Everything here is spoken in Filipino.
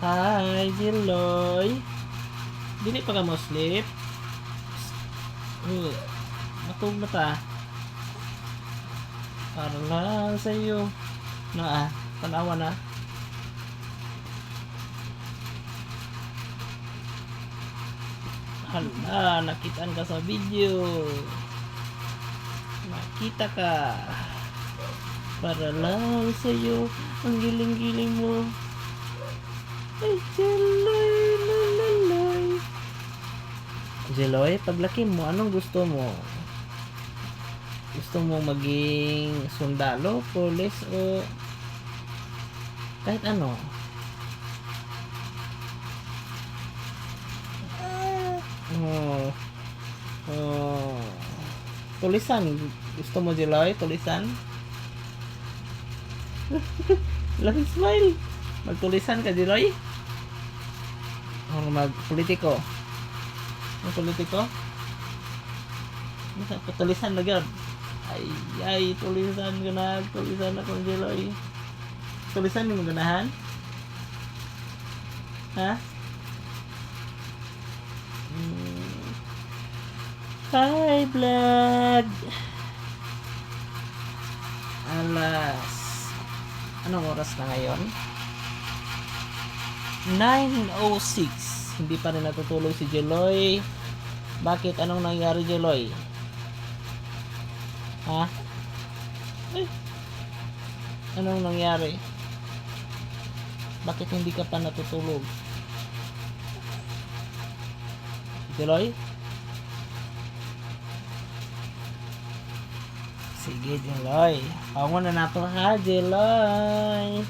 Hi, Jiloy. Dili pa ka mo sleep? Matug na ta. Para lang sa iyo. Tanawa na. Hala, nakitaan ka sa video. Nakita ka. Para lang sa iyo. Ang giling-giling mo. Ay, Jeloy, lalaloy. Jeloy, paglaki mo, anong gusto mo? Gusto mo maging sundalo, pulis, o kahit ano? Oh. Tulisan. Gusto mo, Jeloy? Tulisan? Lagi smile. Magtulisan ka, Jeloy? O magpolitiko? Magpolitiko? Tulisan na gano'n. Ay, tulisan ka na. Tulisan ako, Jeloy. Tulisan mo ganahan? Ha? Hi, vlog! Anong oras na ngayon? 9:06. Hindi pa rin natutulog si Jeloy. Bakit? Anong nangyari, Jeloy? Ha? Anong nangyari? Bakit hindi ka pa natutulog? Jeloy? Sige, Jeloy. Pangon na nato ha, Jeloy.